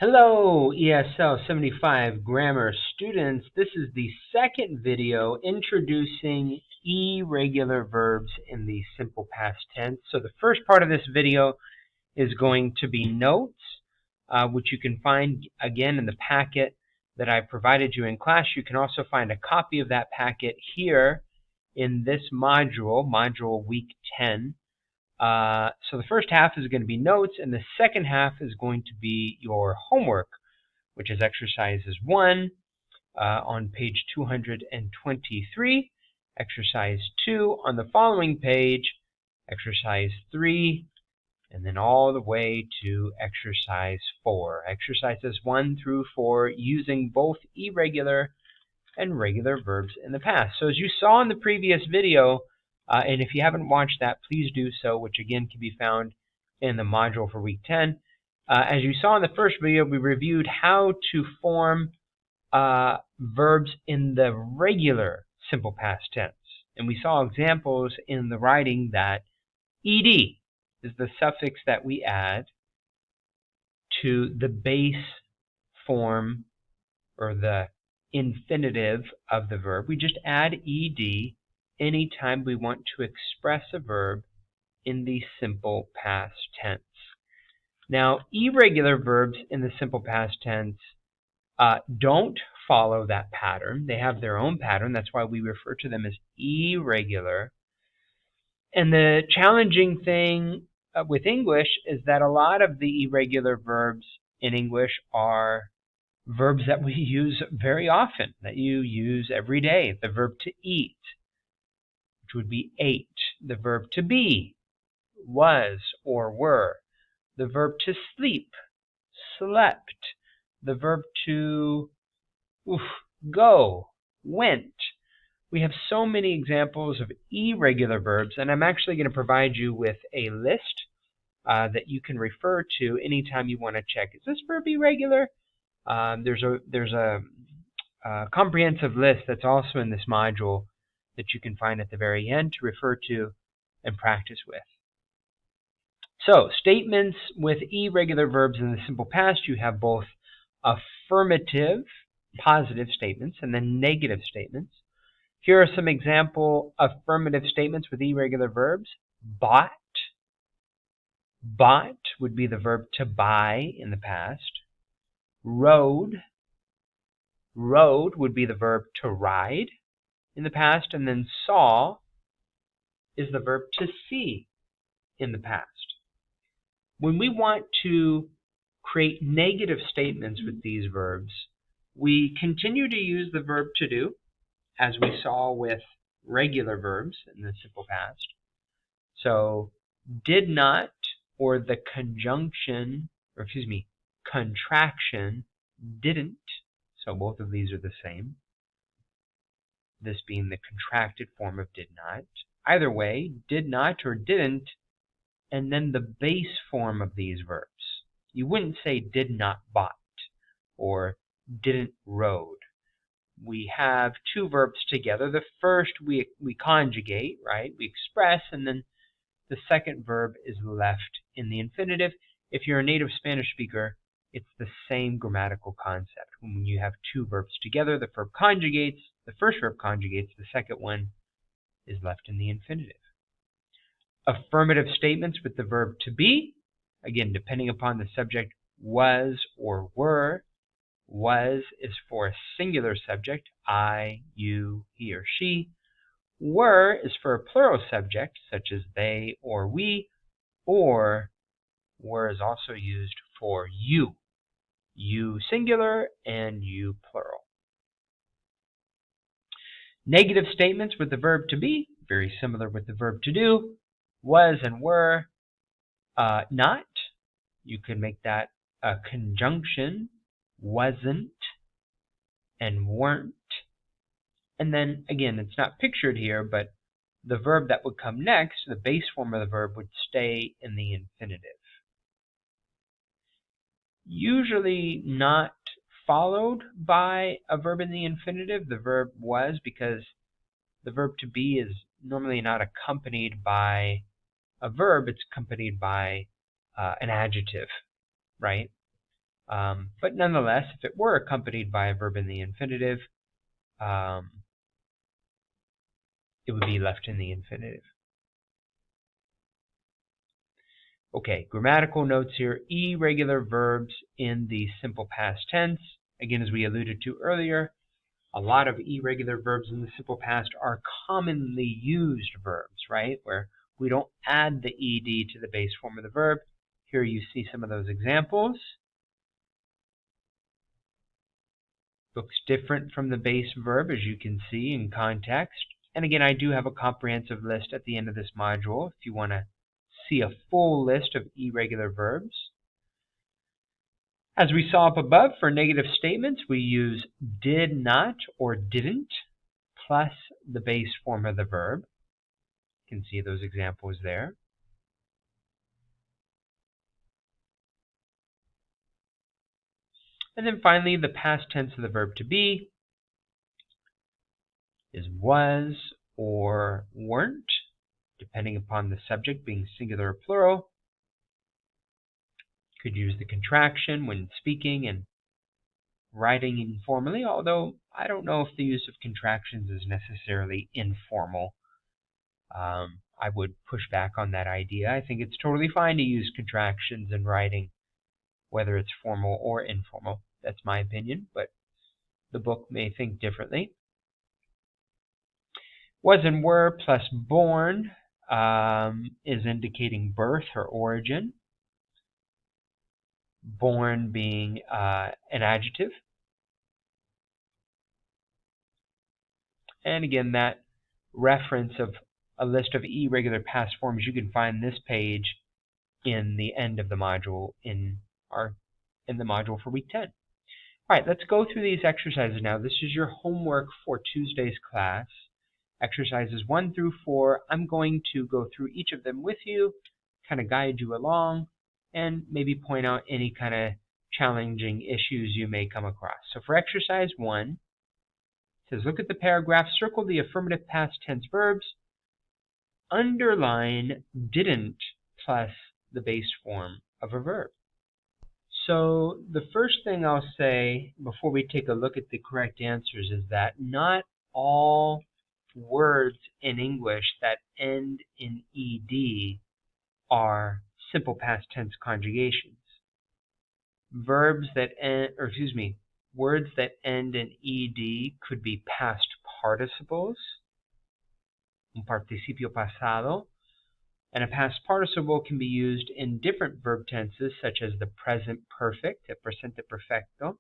Hello, ESL75 grammar students. This is the second video introducing irregular verbs in the simple past tense. So the first part of this video is going to be notes, which you can find again in the packet that I provided you in class. You can also find a copy of that packet here in this module week 10. So the first half is going to be notes, and the second half is going to be your homework, which is exercises 1 on page 223, exercise 2 on the following page, exercise 3, and then all the way to exercise 4. Exercises 1 through 4 using both irregular and regular verbs in the past. So as you saw in the previous video, and if you haven't watched that, please do so, which again can be found in the module for week 10. As you saw in the first video, we reviewed how to form verbs in the regular simple past tense. And we saw examples in the writing that ed is the suffix that we add to the base form or the infinitive of the verb. We just add ed anytime we want to express a verb in the simple past tense. Now, irregular verbs in the simple past tense don't follow that pattern. They have their own pattern. That's why we refer to them as irregular. And the challenging thing with English is that a lot of the irregular verbs in English are verbs that we use very often, that you use every day. The verb to eat, which would be ate. The verb to be, was or were. The verb to sleep, slept. The verb to go, went. We have so many examples of irregular verbs, and I'm actually going to provide you with a list that you can refer to anytime you want to check, is this verb irregular? There's a comprehensive list that's also in this module that you can find at the very end to refer to and practice with. So, statements with irregular verbs in the simple past, you have both affirmative, positive statements, and then negative statements. Here are some example affirmative statements with irregular verbs. Bought. Bought would be the verb to buy in the past. Rode. Rode would be the verb to ride in the past. And then saw is the verb to see in the past. When we want to create negative statements with these verbs, we continue to use the verb to do, as we saw with regular verbs in the simple past. So, did not, or the contraction, didn't. So both of these are the same. This being the contracted form of did not. Either way, did not or didn't, and then the base form of these verbs. You wouldn't say did not bought or didn't rode. We have two verbs together. The first we conjugate, right? We express, and then the second verb is left in the infinitive. If you're a native Spanish speaker, it's the same grammatical concept. When you have two verbs together, the verb conjugates, the first verb conjugates, the second one is left in the infinitive. Affirmative statements with the verb to be, again, depending upon the subject, was or were. Was is for a singular subject, I, you, he, or she. Were is for a plural subject, such as they or we, or were is also used for you. You singular and you plural. Negative statements with the verb to be, very similar with the verb to do. Was and were not. You could make that a conjunction. Wasn't and weren't. And then, again, it's not pictured here, but the verb that would come next, the base form of the verb, would stay in the infinitive. Usually not followed by a verb in the infinitive. The verb was, because the verb to be is normally not accompanied by a verb. It's accompanied by an adjective, right? But nonetheless, if it were accompanied by a verb in the infinitive, it would be left in the infinitive. Okay, grammatical notes here. Irregular verbs in the simple past tense. Again, as we alluded to earlier, a lot of irregular verbs in the simple past are commonly used verbs, right? Where we don't add the ed to the base form of the verb. Here you see some of those examples. Looks different from the base verb, as you can see in context. And again, I do have a comprehensive list at the end of this module if you want to see a full list of irregular verbs. As we saw up above, for negative statements, we use did not or didn't plus the base form of the verb. You can see those examples there. And then finally, the past tense of the verb to be is was or weren't, depending upon the subject being singular or plural. Could use the contraction when speaking and writing informally, although I don't know if the use of contractions is necessarily informal. I would push back on that idea. I think it's totally fine to use contractions in writing, whether it's formal or informal. That's my opinion, but the book may think differently. Was and were plus born is indicating birth or origin. Born being an adjective. And again, that reference of a list of irregular past forms, you can find this page in the end of the module in the module for week 10. All right, let's go through these exercises now. This is your homework for Tuesday's class. Exercises 1 through 4. I'm going to go through each of them with you, kind of guide you along, and maybe point out any kind of challenging issues you may come across. So for exercise 1, it says look at the paragraph, circle the affirmative past tense verbs, underline didn't plus the base form of a verb. So the first thing I'll say before we take a look at the correct answers is that not all words in English that end in ed are simple past tense conjugations. Words that end in ed could be past participles, un participio pasado, and a past participle can be used in different verb tenses such as the present perfect, el presente perfecto.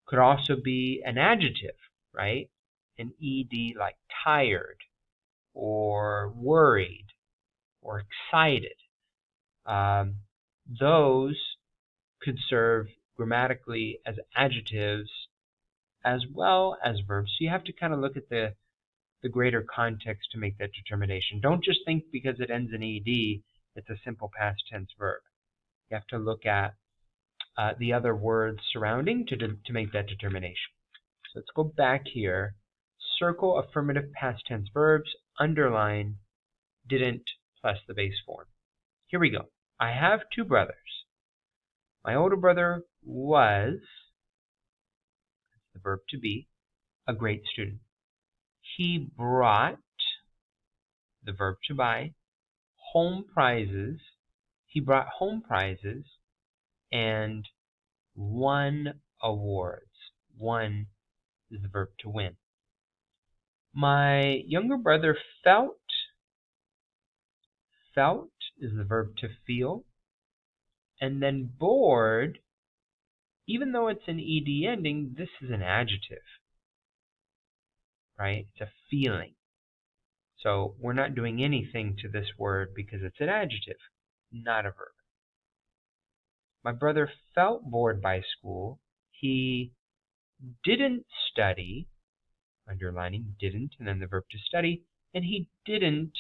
Could also be an adjective, right? An ed like tired or worried or excited. Those could serve grammatically as adjectives as well as verbs. So you have to kind of look at the greater context to make that determination. Don't just think because it ends in ed, it's a simple past tense verb. You have to look at the other words surrounding to make that determination. So let's go back here. Circle affirmative past tense verbs, underline didn't plus the base form. Here we go. I have 2 brothers. My older brother was, the verb to be, a great student. He brought, the verb to buy, home prizes. He brought home prizes and won awards. Won is the verb to win. My younger brother felt is the verb to feel. And then bored, even though it's an ed ending, this is an adjective, right? It's a feeling. So we're not doing anything to this word because it's an adjective, not a verb. My brother felt bored by school. He didn't study, underlining didn't, and then the verb to study, and he didn't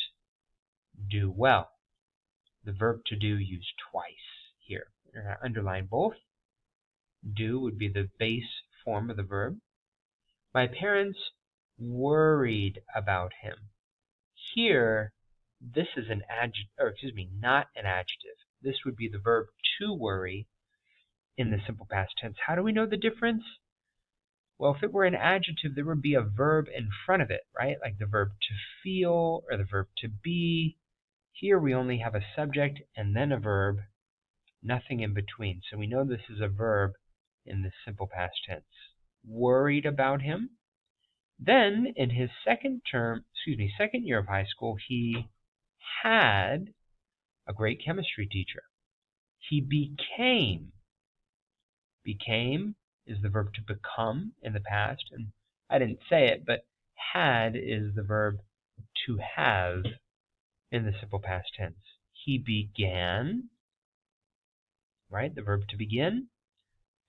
do well. The verb to do used twice here. We're going to underline both. Do would be the base form of the verb. My parents worried about him. Here, this is an adjective, not an adjective. This would be the verb to worry, in the simple past tense. How do we know the difference? Well, if it were an adjective, there would be a verb in front of it, right? Like the verb to feel or the verb to be. Here we only have a subject and then a verb, nothing in between. So we know this is a verb in the simple past tense. Worried about him. Then in his second year of high school, he had a great chemistry teacher. He became is the verb to become in the past, and I didn't say it, but had is the verb to have in the simple past tense. He began, right, the verb to begin,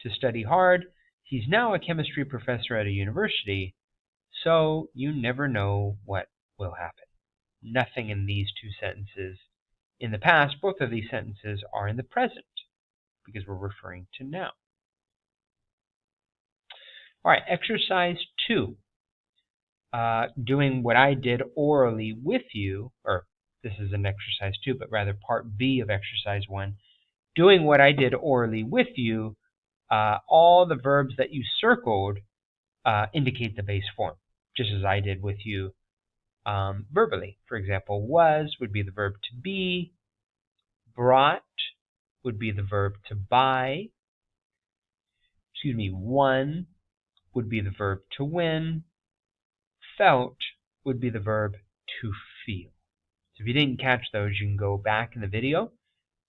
to study hard. He's now a chemistry professor at a university, so you never know what will happen. Nothing in these two sentences in the past. Both of these sentences are in the present because we're referring to now. All right, exercise 2. Doing what I did orally with you, or this is an exercise 2, but rather part B of exercise 1. Doing what I did orally with you, all the verbs that you circled indicate the base form, just as I did with you verbally. For example, was would be the verb to be, brought would be the verb to buy, won would be the verb to win, felt would be the verb to feel. So if you didn't catch those, you can go back in the video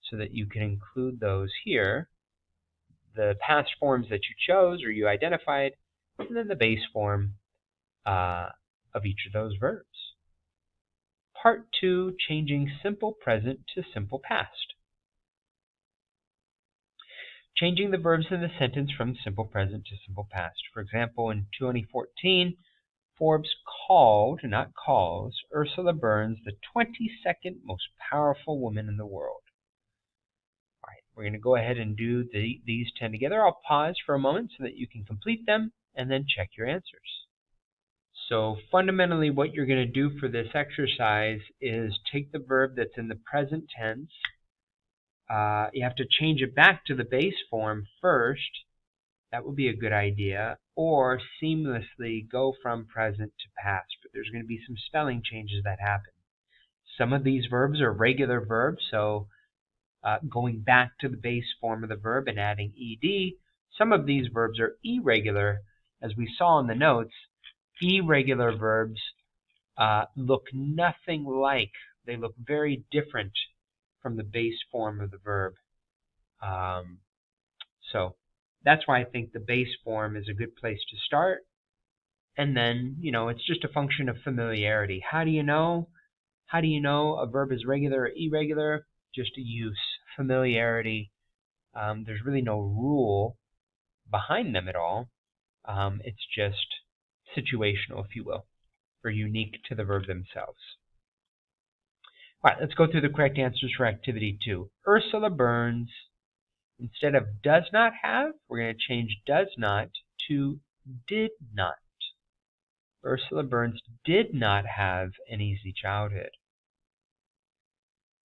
so that you can include those here, the past forms that you chose or you identified, and then the base form of each of those verbs. Part 2, changing simple present to simple past. Changing the verbs in the sentence from simple present to simple past. For example, in 2014, Forbes called, not calls, Ursula Burns the 22nd most powerful woman in the world. All right, we're going to go ahead and do these 10 together. I'll pause for a moment so that you can complete them and then check your answers. So fundamentally what you're going to do for this exercise is take the verb that's in the present tense. You have to change it back to the base form first. That would be a good idea. Or seamlessly go from present to past. But there's going to be some spelling changes that happen. Some of these verbs are regular verbs, so going back to the base form of the verb and adding ed. Some of these verbs are irregular. As we saw in the notes, irregular verbs look nothing like, they look very different from the base form of the verb. So that's why I think the base form is a good place to start. And then, it's just a function of familiarity. How do you know? How do you know a verb is regular or irregular? Just a use, familiarity. There's really no rule behind them at all. It's just situational, if you will, or unique to the verb themselves. All right, let's go through the correct answers for activity 2. Ursula Burns, instead of does not have, we're going to change does not to did not. Ursula Burns did not have an easy childhood.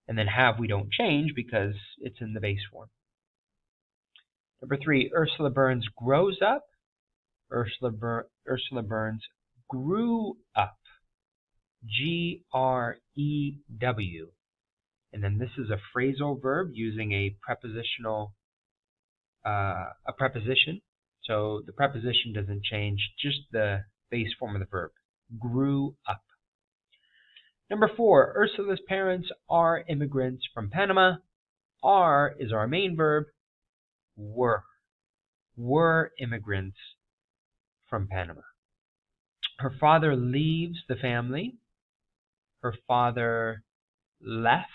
And then have we don't change because it's in the base form. Number 3, Ursula Burns grows up. Ursula Burns grew up. Grew. And then this is a phrasal verb using a preposition. So the preposition doesn't change, just the base form of the verb. Grew up. Number 4, Ursula's parents are immigrants from Panama. Are is our main verb. Were immigrants from Panama. Her father leaves the family. Her father left,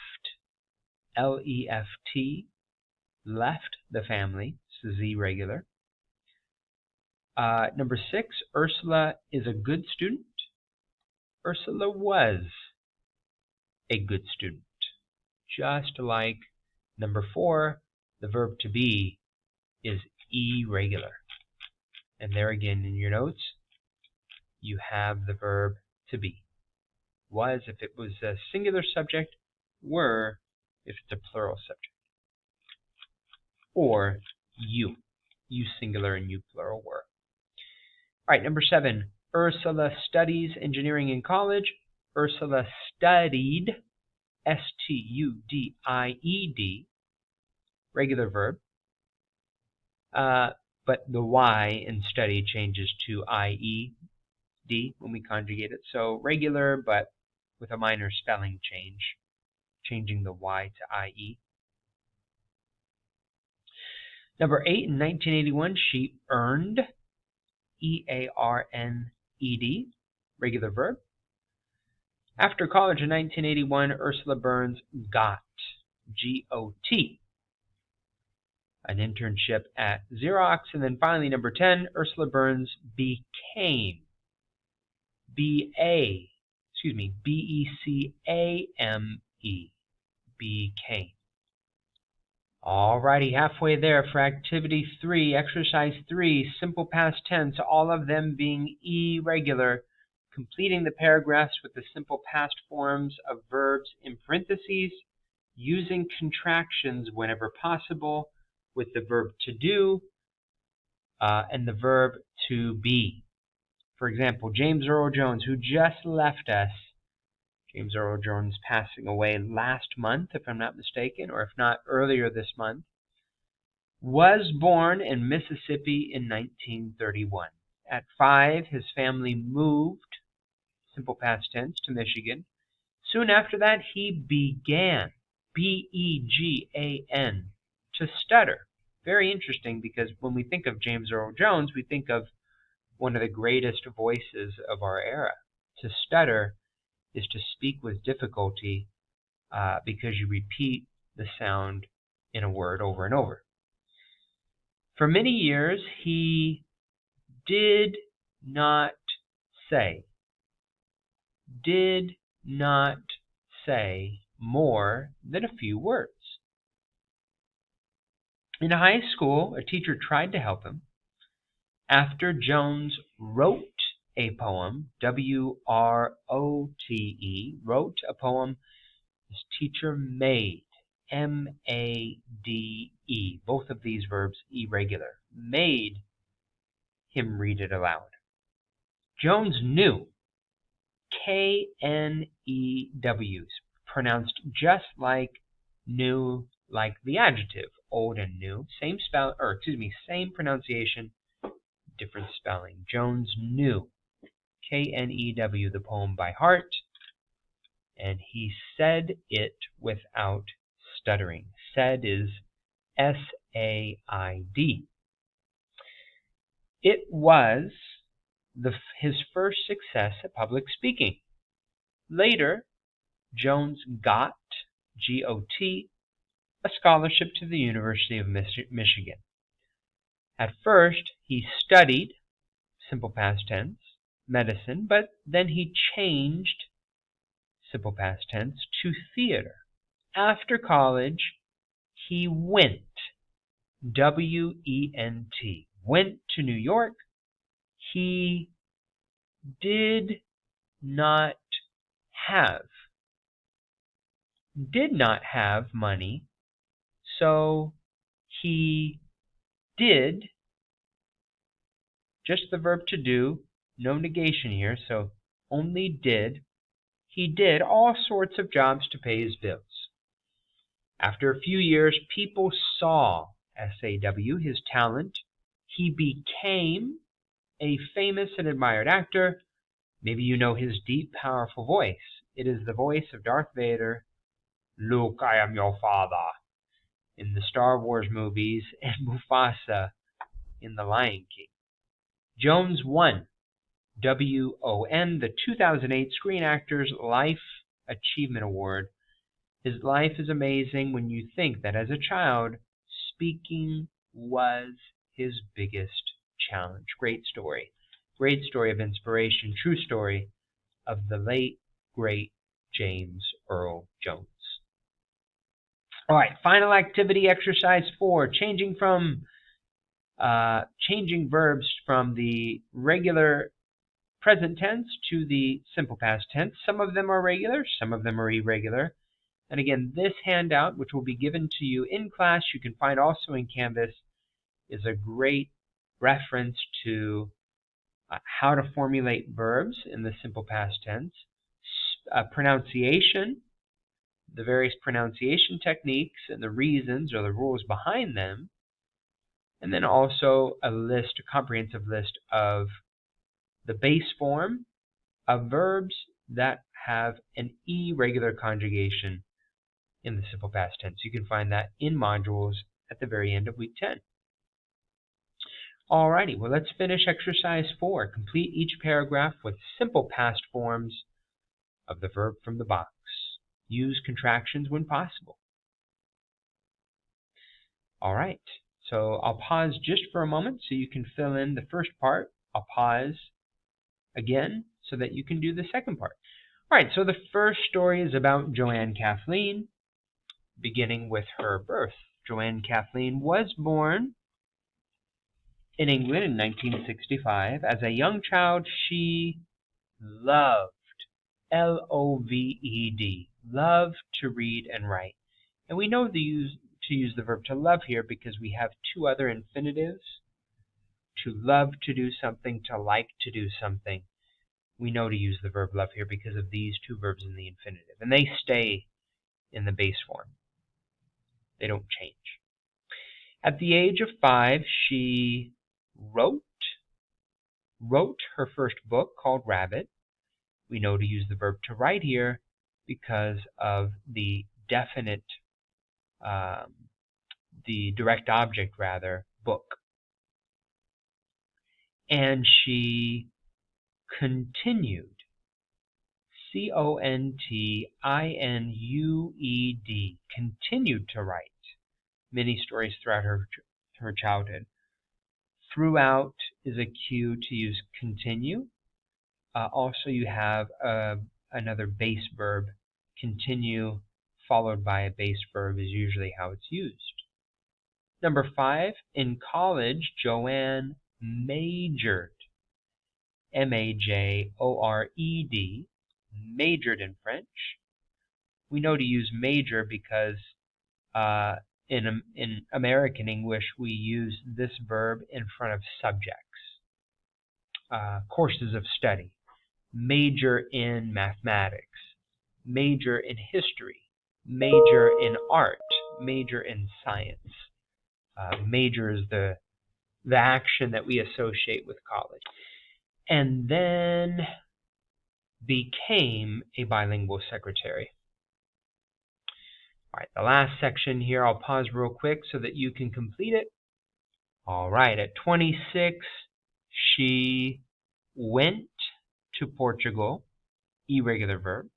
L-E-F-T, left the family. This is irregular. Number 6, Ursula is a good student. Ursula was a good student. Just like number 4, the verb to be is irregular. And there again in your notes, you have the verb to be. Was if it was a singular subject, were if it's a plural subject. Or you. You singular and you plural were. All right, number 7. Ursula studies engineering in college. Ursula studied, S-T-U-D-I-E-D, regular verb. But the Y in study changes to I-E-D when we conjugate it. So regular, but with a minor spelling change, changing the Y to I-E. Number 8, in 1981, she earned, E-A-R-N-E-D, regular verb. After college in 1981, Ursula Burns got, G-O-T, an internship at Xerox. And then finally, number 10, Ursula Burns became, B-E-C-A-M-E, became. Alrighty, halfway there for activity 3, exercise 3, simple past tense, all of them being irregular, completing the paragraphs with the simple past forms of verbs in parentheses, using contractions whenever possible with the verb to do and the verb to be. For example, James Earl Jones, who just left us, James Earl Jones passing away last month, if I'm not mistaken, or if not earlier this month, was born in Mississippi in 1931. At 5, his family moved, simple past tense, to Michigan. Soon after that, he began, B-E-G-A-N, to stutter. Very interesting, because when we think of James Earl Jones, we think of one of the greatest voices of our era. To stutter is to speak with difficulty because you repeat the sound in a word over and over. For many years, he did not say more than a few words. In high school, a teacher tried to help him. After Jones wrote a poem, W-R-O-T-E, wrote a poem, his teacher made, M-A-D-E, both of these verbs irregular, made him read it aloud. Jones knew, K-N-E-W, pronounced just like new, like the adjective, old and new, same pronunciation, different spelling. Jones knew, K-N-E-W, the poem by heart, and he said it without stuttering. Said is S-A-I-D. It was his first success at public speaking. Later, Jones got, G-O-T, a scholarship to the University of Michigan. At first, he studied, simple past tense, medicine, but then he changed, simple past tense, to theater. After college, he went, W-E-N-T, went to New York. He did not have money, so he did, just the verb to do, no negation here, so only did. He did all sorts of jobs to pay his bills. After a few years, people saw, S-A-W, his talent. He became a famous and admired actor. Maybe you know his deep, powerful voice. It is the voice of Darth Vader, Luke, I am your father, in the Star Wars movies, and Mufasa in The Lion King. Jones won, W-O-N, the 2008 Screen Actors Life Achievement Award. His life is amazing when you think that as a child, speaking was his biggest challenge. Great story. Great story of inspiration. True story of the late, great James Earl Jones. All right, final activity, exercise 4, changing verbs from the regular present tense to the simple past tense. Some of them are regular, some of them are irregular. And again, this handout, which will be given to you in class, you can find also in Canvas, is a great reference to how to formulate verbs in the simple past tense, pronunciation, the various pronunciation techniques and the reasons or the rules behind them, and then also a comprehensive list of the base form of verbs that have an irregular conjugation in the simple past tense. You can find that in modules at the very end of week 10. Alrighty, well, let's finish exercise 4. Complete each paragraph with simple past forms of the verb from the box. Use contractions when possible. Alright, so I'll pause just for a moment so you can fill in the first part. I'll pause again so that you can do the second part. Alright, so the first story is about Joanne Kathleen, beginning with her birth. Joanne Kathleen was born in England in 1965. As a young child, she loved, L-O-V-E-D, loved to read and write. And we know to use the verb to love here because we have two other infinitives. To love to do something, to like to do something. We know to use the verb love here because of these two verbs in the infinitive. And they stay in the base form. They don't change. At the age of 5, she wrote her first book called Rabbit. We know to use the verb to write here because of the definite, the direct object rather, book. And she continued, C-O-N-T-I-N-U-E-D, continued to write many stories throughout her childhood. Throughout is a cue to use continue. Also, you have another base verb. Continue followed by a base verb is usually how it's used. Number 5, in college, Joanne majored, M-A-J-O-R-E-D, majored in French. We know to use major because in American English we use this verb in front of subjects, courses of study. Major in mathematics, major in history, major in art, major in science. Major is the action that we associate with college. And then became a bilingual secretary. All right, the last section here, I'll pause real quick so that you can complete it. All right, at 26, she went to Portugal, irregular verb.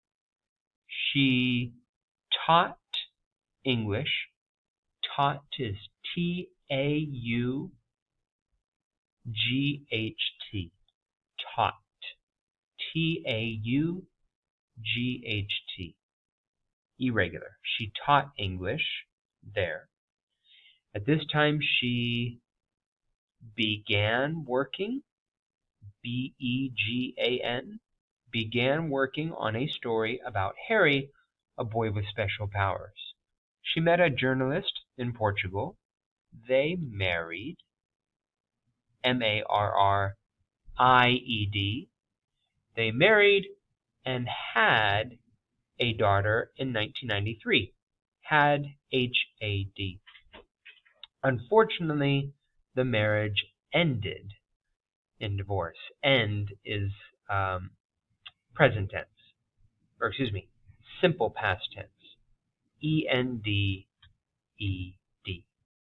She taught English. Taught is T-A-U-G-H-T. Taught. T-A-U-G-H-T. Irregular. She taught English there. At this time, she began working, B-E-G-A-N, began working on a story about Harry, a boy with special powers. She met a journalist in Portugal. They married, M-A-R-R-I-E-D. They married and had a daughter in 1993. Had, H-A-D. Unfortunately, the marriage ended in divorce. End is present tense, or excuse me, simple past tense. E-N-D-E-D.